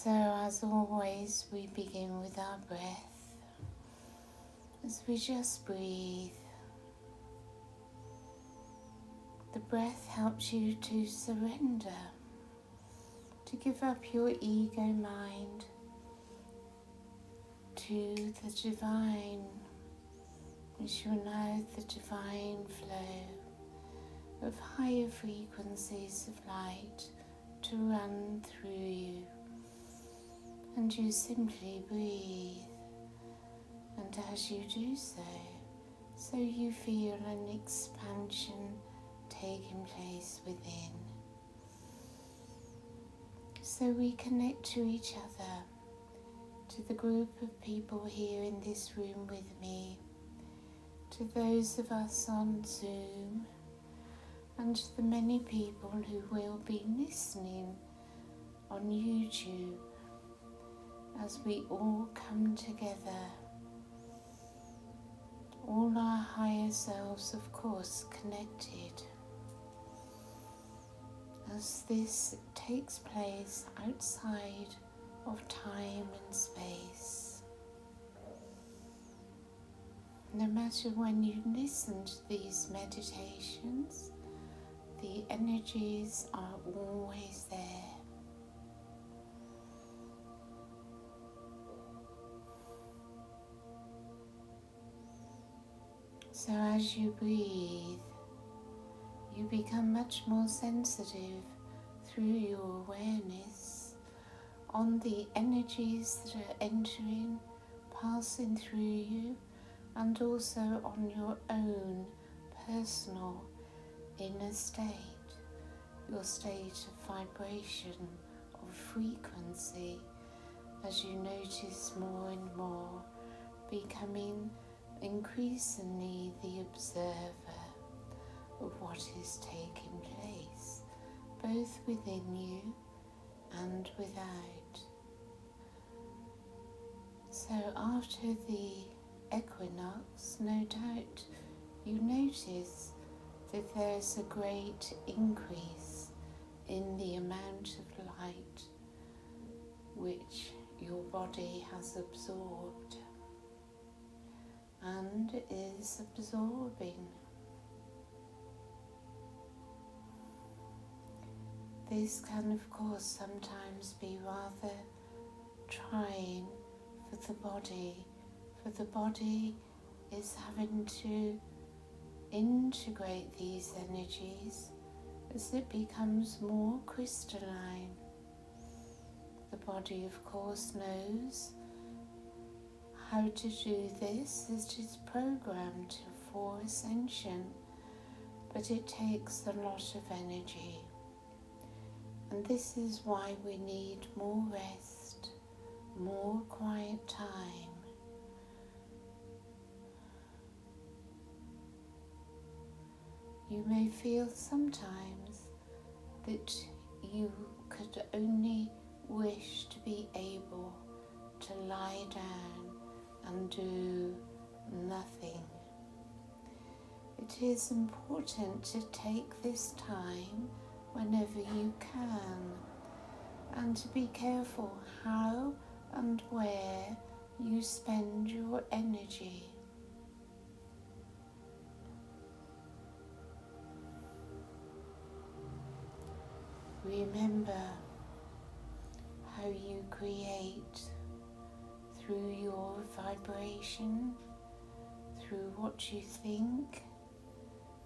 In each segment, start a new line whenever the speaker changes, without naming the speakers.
So as always, we begin with our breath as we just breathe. The breath helps you to surrender, to give up your ego mind to the divine, which you know the divine flow of higher frequencies of light to run through you. And you simply breathe, and as you do so you feel an expansion taking place within. So we connect to each other, to the group of people here in this room with me, to those of us on Zoom, and to the many people who will be listening on YouTube, as we all come together, all our higher selves, of course, connected, as this takes place outside of time and space. No matter when you listen to these meditations, the energies are always there. So as you breathe, you become much more sensitive through your awareness on the energies that are entering, passing through you, and also on your own personal inner state, your state of vibration, of frequency, as you notice more and more becoming increasingly the observer of what is taking place, both within you and without. So after the equinox, no doubt you notice that there's a great increase in the amount of light which your body has absorbed and is absorbing. This can, of course, sometimes be rather trying for the body is having to integrate these energies as it becomes more crystalline. The body, of course, knows how to do this. It is programmed for ascension, but it takes a lot of energy. And this is why we need more rest, more quiet time. You may feel sometimes that you could only wish to be able to lie down and do nothing. It is important to take this time whenever you can, and to be careful how and where you spend your energy. Remember how you create through your vibration, through what you think,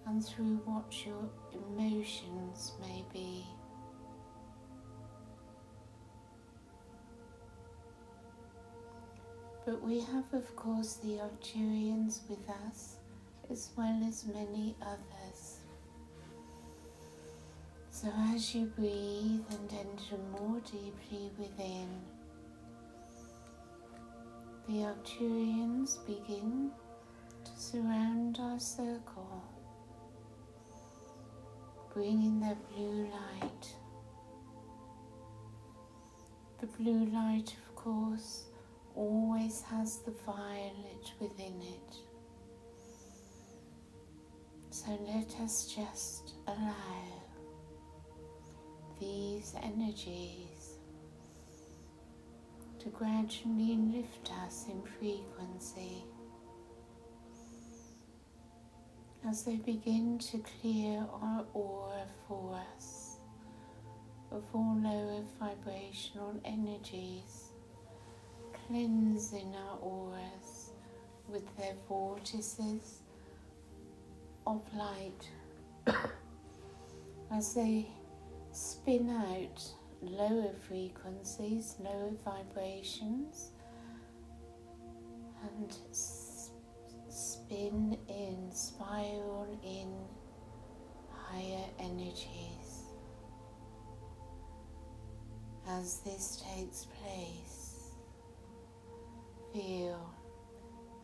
and through what your emotions may be. But we have, of course, the Arcturians with us, as well as many others. So as you breathe and enter more deeply within, the Arcturians begin to surround our circle, bringing their blue light. The blue light, of course, always has the violet within it. So let us just allow these energies to gradually lift us in frequency as they begin to clear our aura for us of all lower vibrational energies, cleansing our auras with their vortices of light as they spin out lower frequencies, lower vibrations, and spin in, spiral in higher energies. As this takes place, feel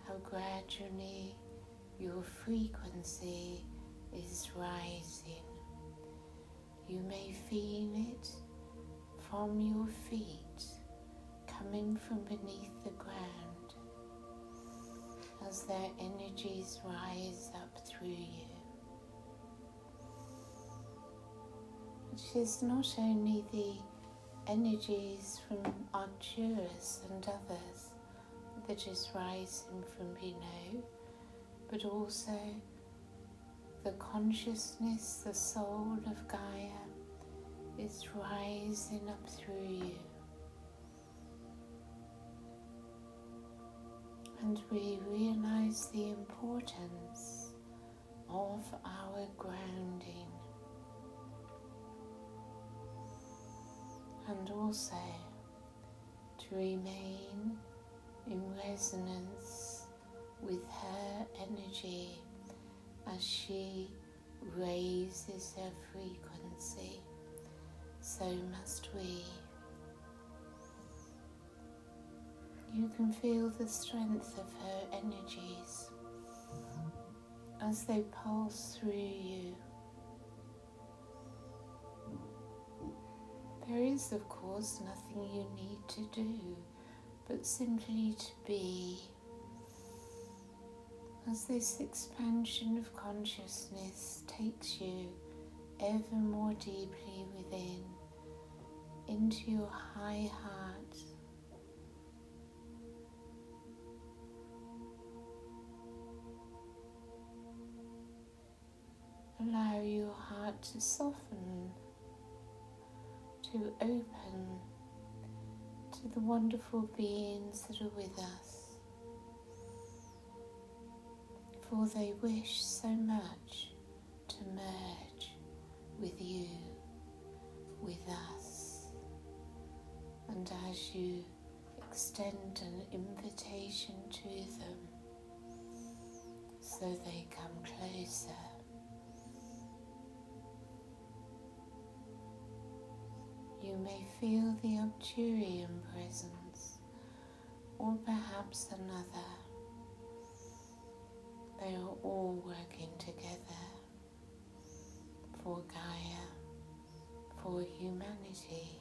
how gradually your frequency is rising. You may feel it from your feet, coming from beneath the ground, as their energies rise up through you. It is not only the energies from Arcturus and others that is rising from below, but also the consciousness, the soul of Gaia is rising up through you. And we realize the importance of our grounding, and also to remain in resonance with her energy as she raises her frequency. So must we. You can feel the strength of her energies as they pulse through you. There is, of course, nothing you need to do, but simply to be, as this expansion of consciousness takes you ever more deeply within, into your high heart. Allow your heart to soften, to open to the wonderful beings that are with us, for they wish so much to merge with you, with us. And as you extend an invitation to them, so they come closer. You may feel the Arcturian presence, or perhaps another. They are all working together for Gaia, for humanity.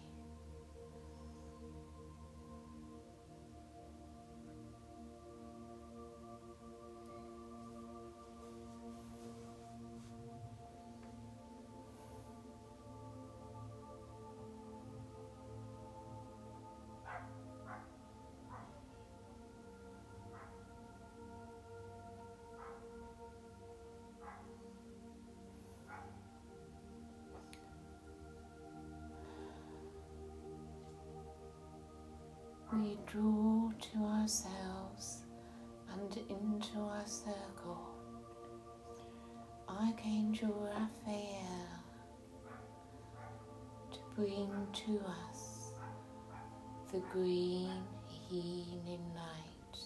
We draw to ourselves and into our circle Archangel Raphael to bring to us the green healing light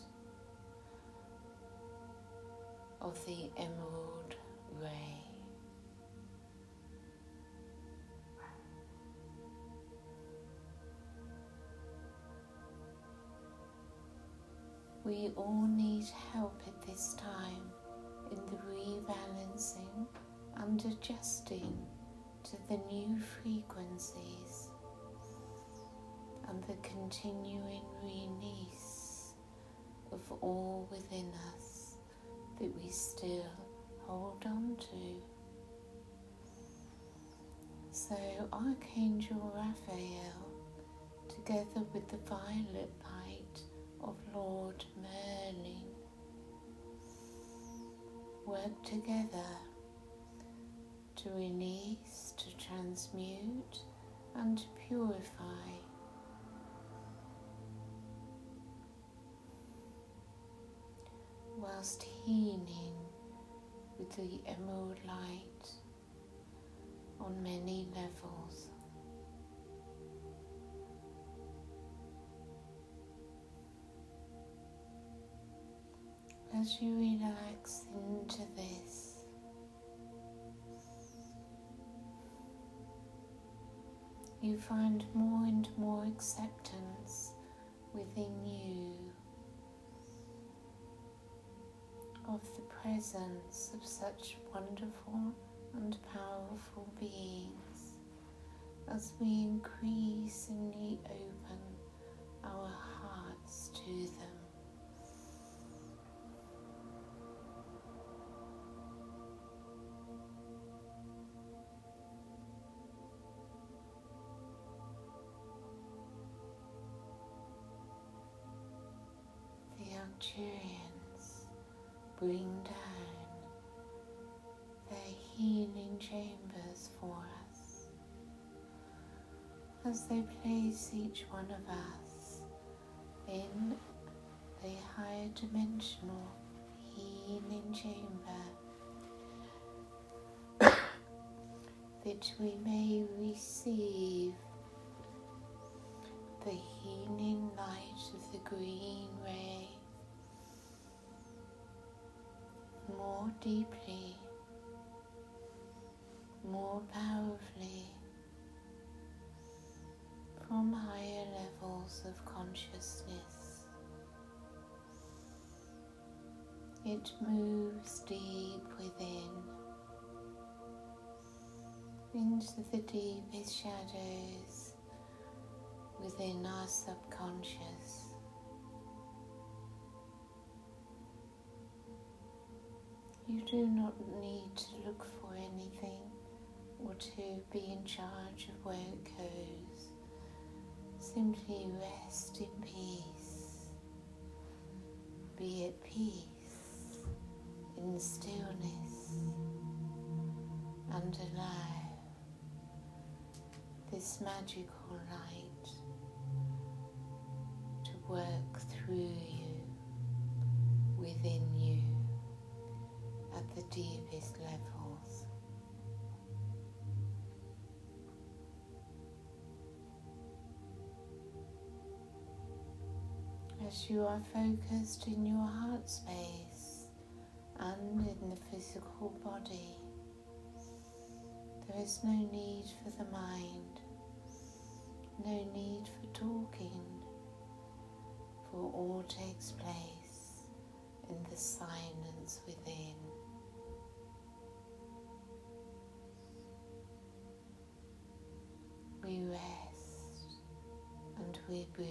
of the emerald ray. We all need help at this time in the rebalancing and adjusting to the new frequencies and the continuing release of all within us that we still hold on to. So Archangel Raphael, together with the violet light of Lord Merlin, work together to release, to transmute and to purify. Whilst healing with the emerald light on many levels. As you relax into this, you find more and more acceptance within you of the presence of such wonderful and powerful beings as we increasingly open our hearts to them. The Arcturians bring down their healing chambers for us as they place each one of us in a higher dimensional healing chamber that we may receive the healing light of the green ray more deeply, more powerfully, from higher levels of consciousness. It moves deep within, into the deepest shadows within our subconscious. You do not need to look for anything or to be in charge of where it goes. Simply rest in peace. Be at peace in stillness and allow this magical light to work through you, within you, at the deepest levels. As you are focused in your heart space and in the physical body, there is no need for the mind, no need for talking, for all takes place in the silence within. We rest and we breathe.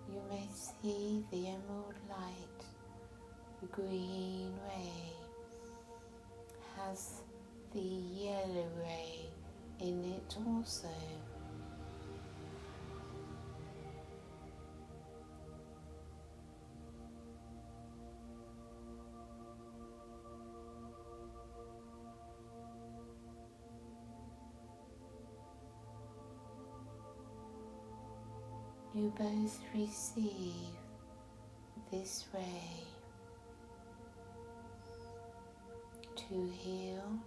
You may see the emerald light, the green ray, has the yellow ray in it also. You both receive this ray to heal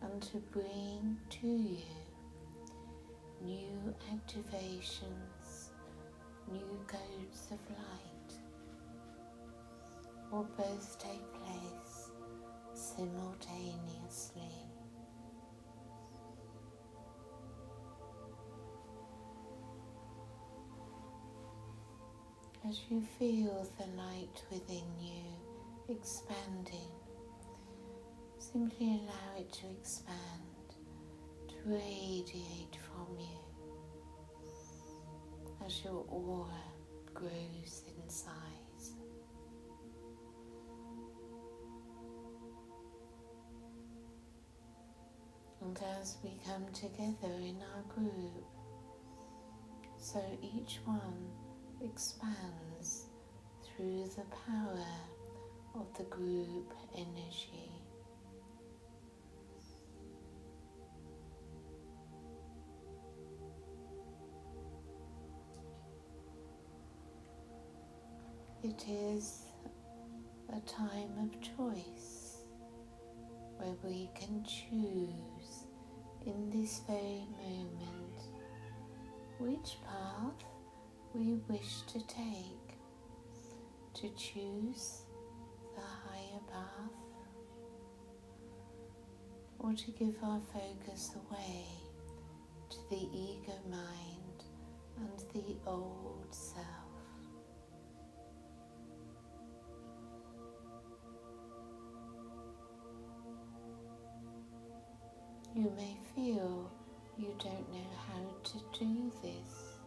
and to bring to you new activations, new codes of light, will both take place simultaneously. As you feel the light within you expanding, simply allow it to expand, to radiate from you as your aura grows in size. And as we come together in our group, so each one expands through the power of the group energy. It is a time of choice where we can choose in this very moment which path we wish to take, to choose the higher path, or to give our focus away to the ego mind and the old self. You may feel you don't know how to do this,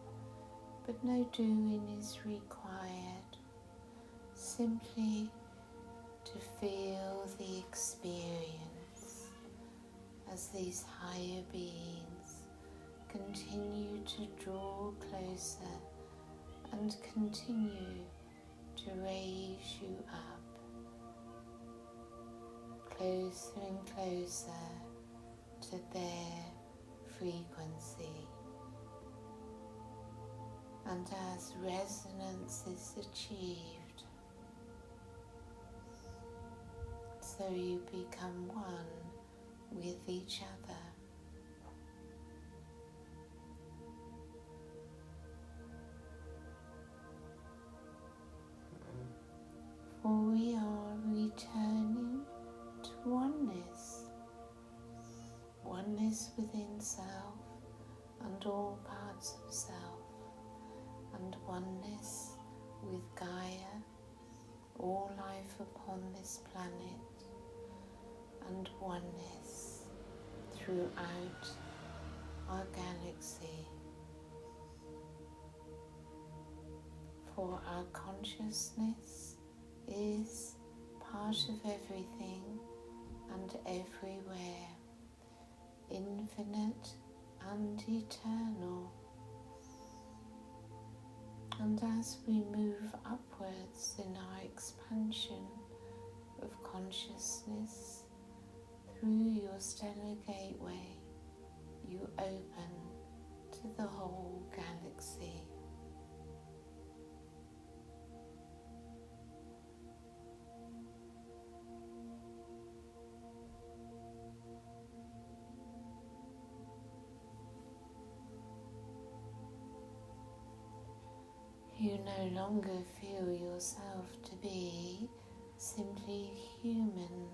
but no doing is required. Simply to feel the experience as these higher beings continue to draw closer and continue to raise you up, closer and closer to their frequency. And as resonance is achieved, so you become one with each other. For we are returning to oneness, oneness within self and all parts of self, and oneness with Gaia, all life upon this planet, and oneness throughout our galaxy. For our consciousness is part of everything and everywhere, infinite and eternal. And as we move upwards in our expansion of consciousness through your stellar gateway, you open to the whole galaxy. You no longer feel yourself to be simply human.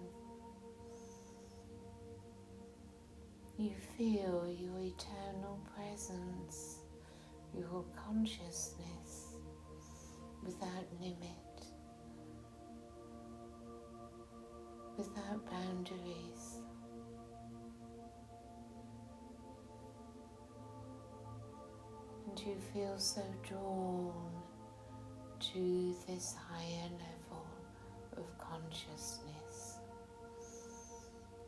You feel your eternal presence, your consciousness without limit, without boundaries. And you feel so drawn to this higher level of consciousness.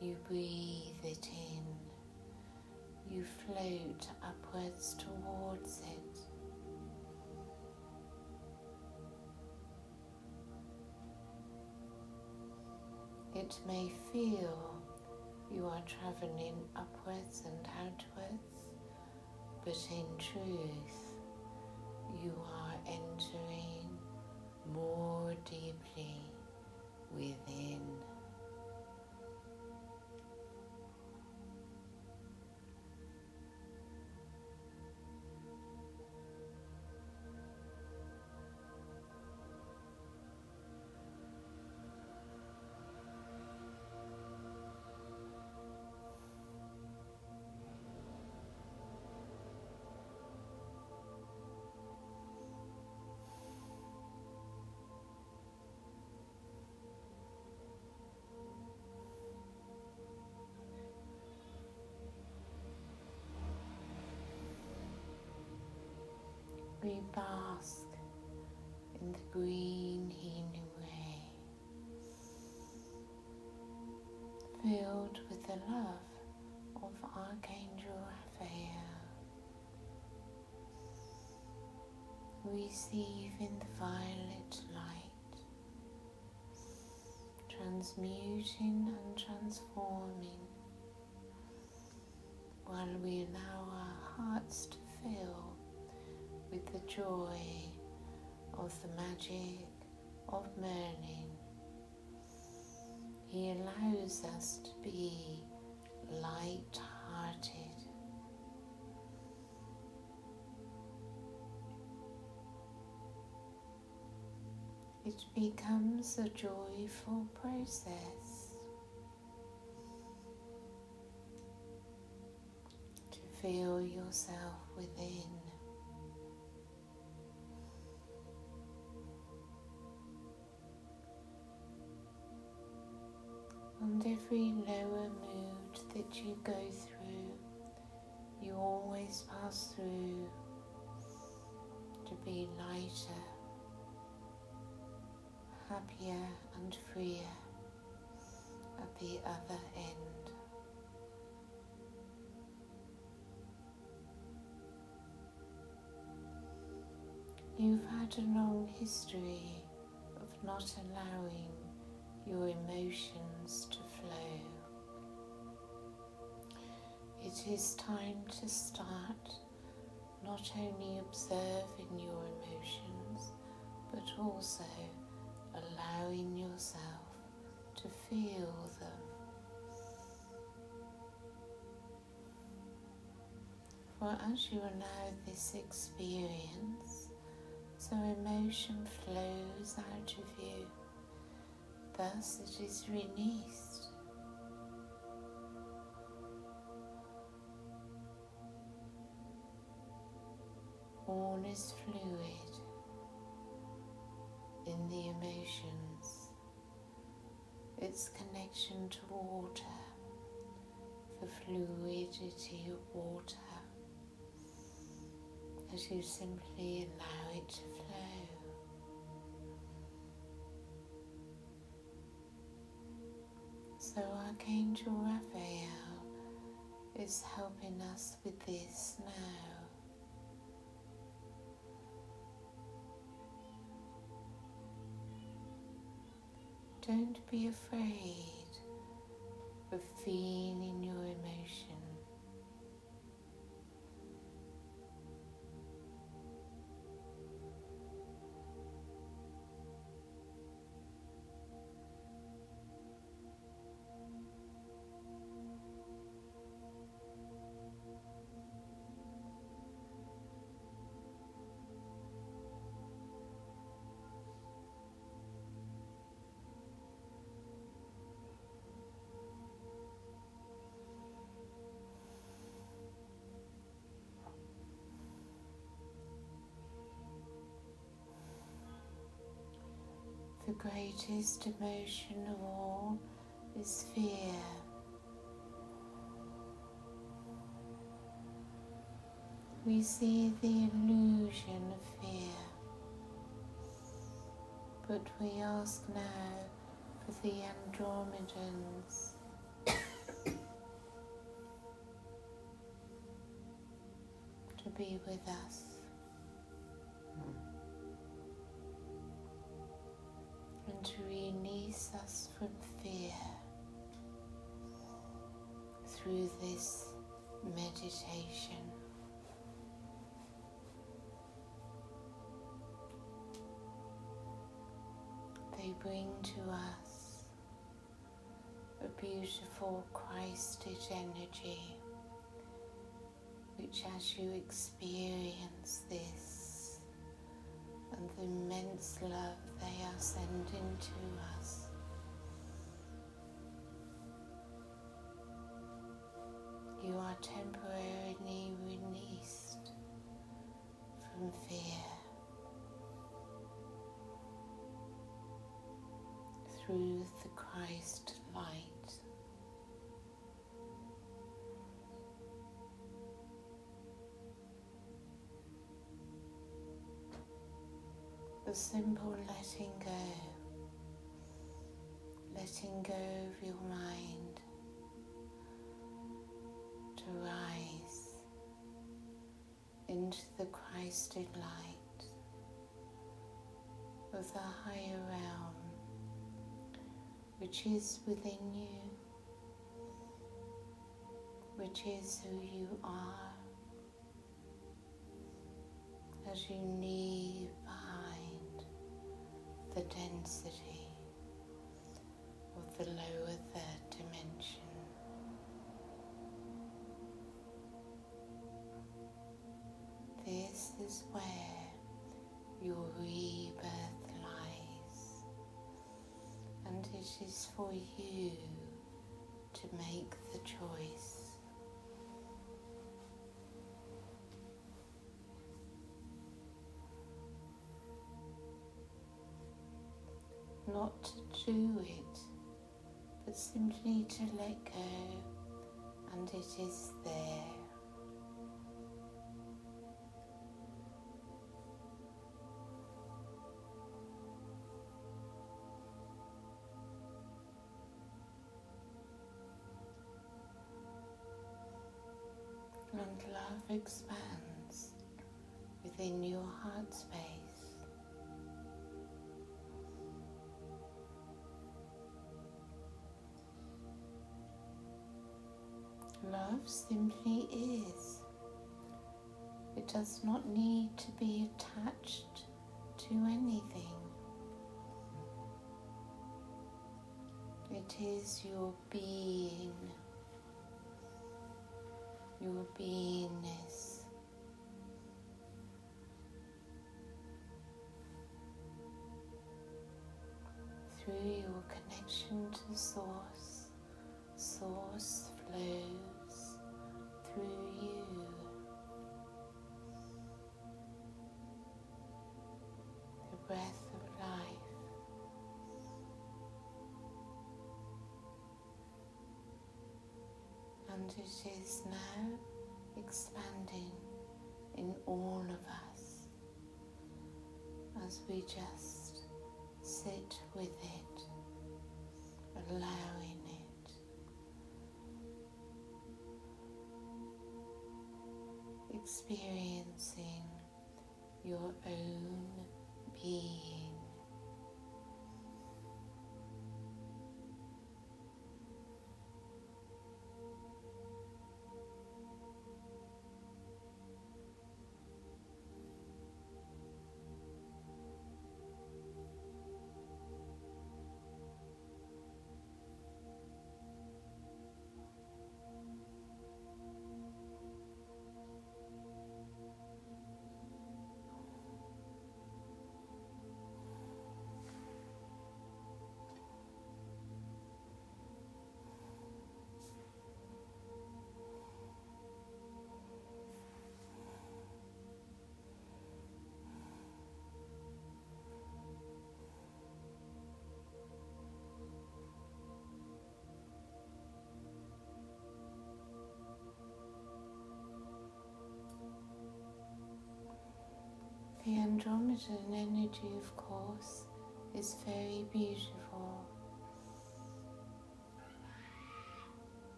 You breathe it in, you float upwards towards it. It may feel you are travelling upwards and outwards, but in truth, you are entering more deeply within. the green healing ray, filled with the love of Archangel Raphael, receiving the violet light, transmuting and transforming, while we allow our hearts to fill with the joy of the magic of Merlin. He allows us to be light-hearted. It becomes a joyful process to feel yourself within. And every lower mood that you go through, you always pass through to be lighter, happier and freer at the other end. You've had a long history of not allowing your emotions to flow. It is time to start not only observing your emotions, but also allowing yourself to feel them. For as you allow this experience, so emotion flows out of you, thus it is released. All is fluid in the emotions, its connection to water, the fluidity of water, as you simply allow it to flow. So Archangel Raphael is helping us with this now. Don't be afraid of feeling your emotion. The greatest emotion of all is fear. We see the illusion of fear, but we ask now for the Andromedans to be with us. And to release us from fear through this meditation. They bring to us a beautiful Christed energy, which as you experience this and the immense love they are sending to us, you are temporarily released from fear through the Christ light. The simple letting go of your mind to rise into the Christed light of the higher realm, which is within you, which is who you are, as you leave behind the density of the lower third dimension. This is where your rebirth lies, and it is for you to make the choice. Not to do it, but simply to let go, and it is there. And love expands within your heart space. Love simply is. It does not need to be attached to anything. It is your being, your beingness. Through your connection to Source, Source flows through you. The breath of life. And it is now expanding in all of us as we just sit with it, allowing it. Experiencing your own being. The Andromedan energy, of course, is very beautiful.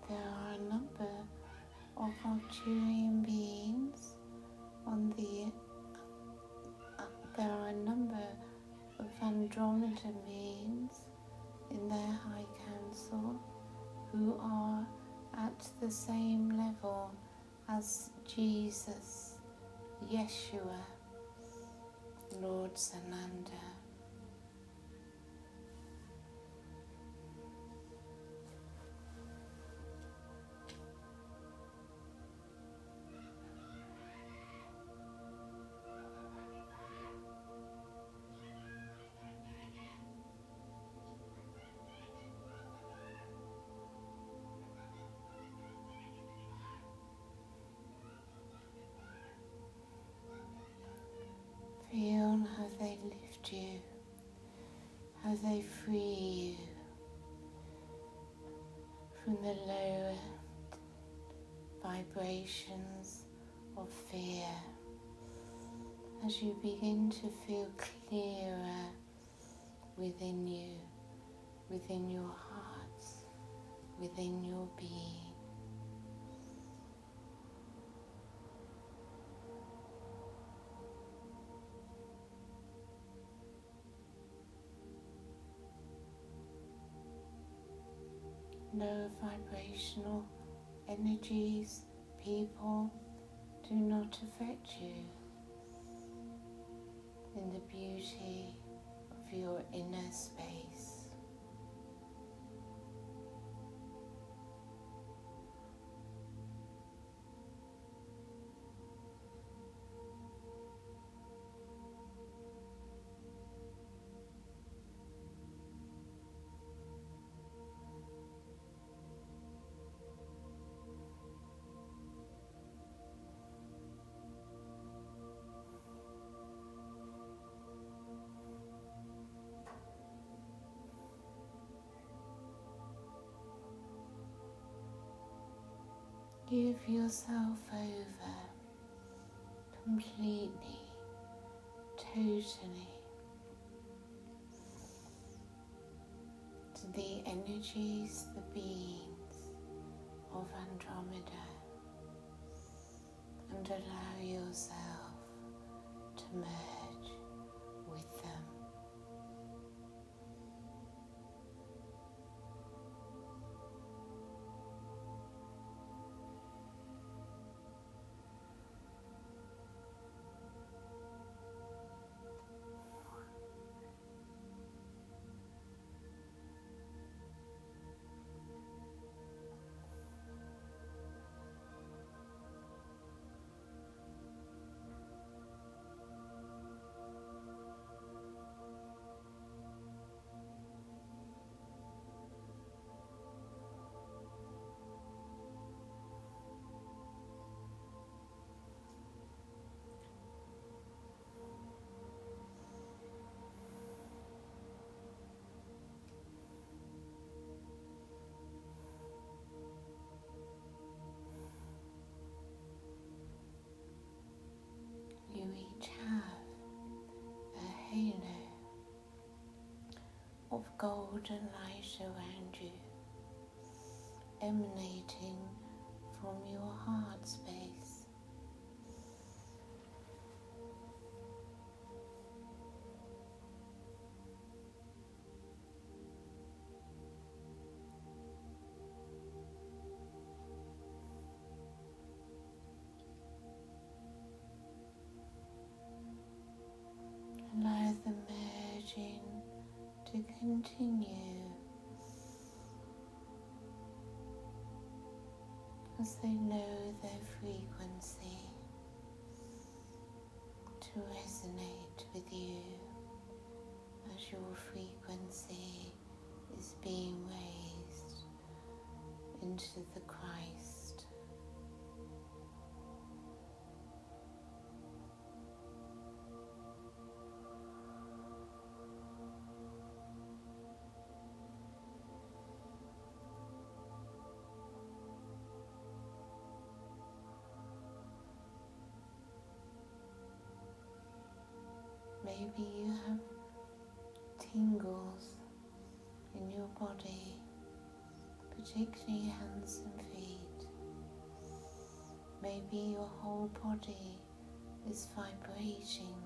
There are a number of Arcturian beings on the there are a number of Andromedan beings in their high council who are at the same level as Jesus, Yeshua, Lord Sananda. Feel how they lift you, as they free you from the lower vibrations of fear, as you begin to feel clearer within you, within your hearts, within your being. Low vibrational energies, people, do not affect you in the beauty of your inner space. Give yourself over completely, totally to the energies, the beings of Andromeda, and allow yourself to merge with them. You each have a halo of golden light around you, emanating from your heart space. Allow the merging to continue as they lower their frequency to resonate with you as your frequency is being raised into the Christ. Maybe you have tingles in your body, particularly hands and feet. Maybe your whole body is vibrating.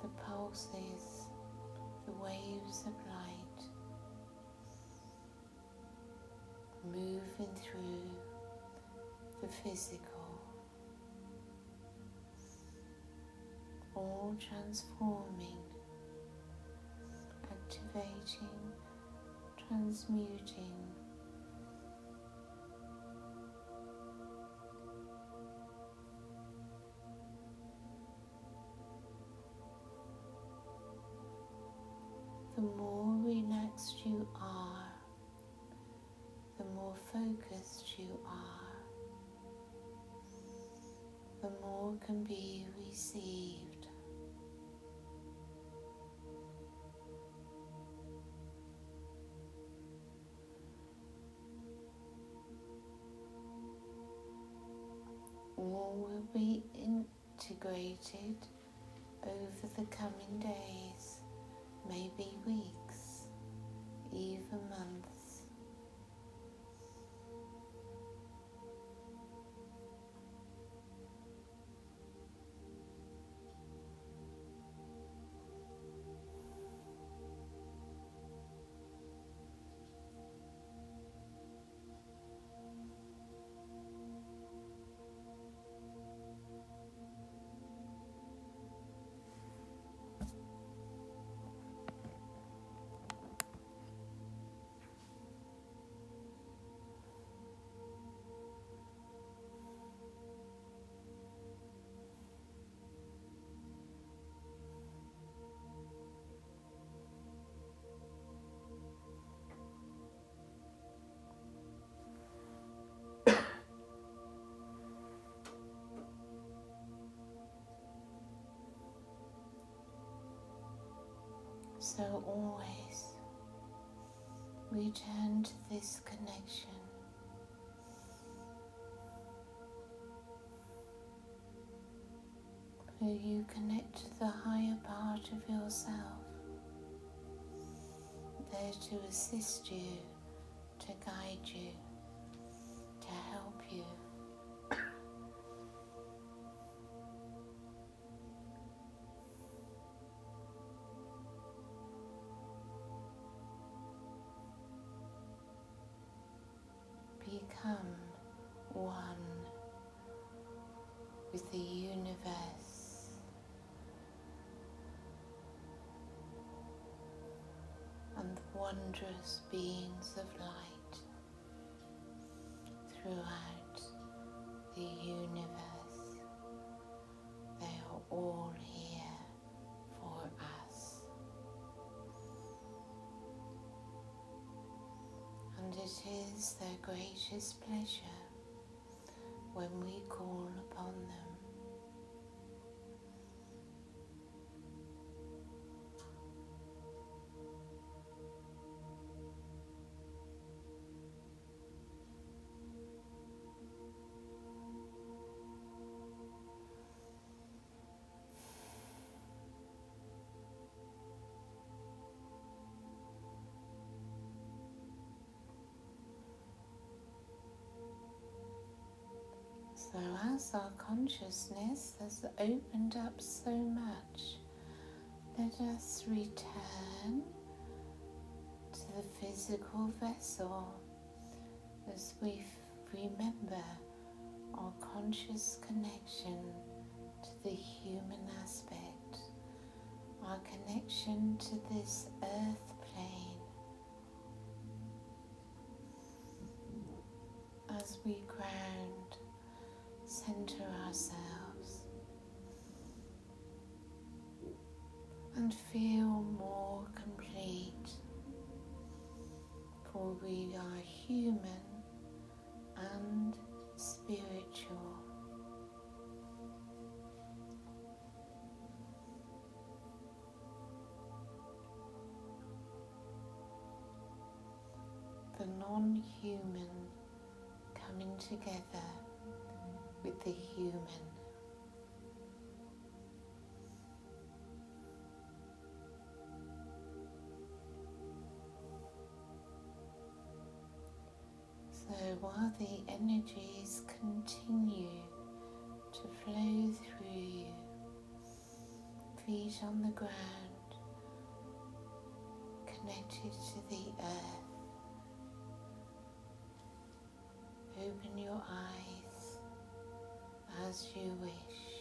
The pulses, the waves of light, moving through the physical, all transforming, activating, transmuting, the more relaxed you are, the more focused you are, more can be received. All will be integrated over the coming days, maybe weeks, even months. So always return to this connection. Where you connect to the higher part of yourself, there to assist you, to guide you, to help you. Become one with the universe, and the wondrous beings of light throughout the universe. They are all here for us. And it is their greatest pleasure when we call upon them. So as our consciousness has opened up so much, let us return to the physical vessel as we remember our conscious connection to the human aspect, our connection to this earth plane. As we ground, center ourselves and feel more complete, for we are human and spiritual. The non-human coming together with the human. So while the energies continue to flow through you, feet on the ground, connected to the earth, open your eyes as you wish.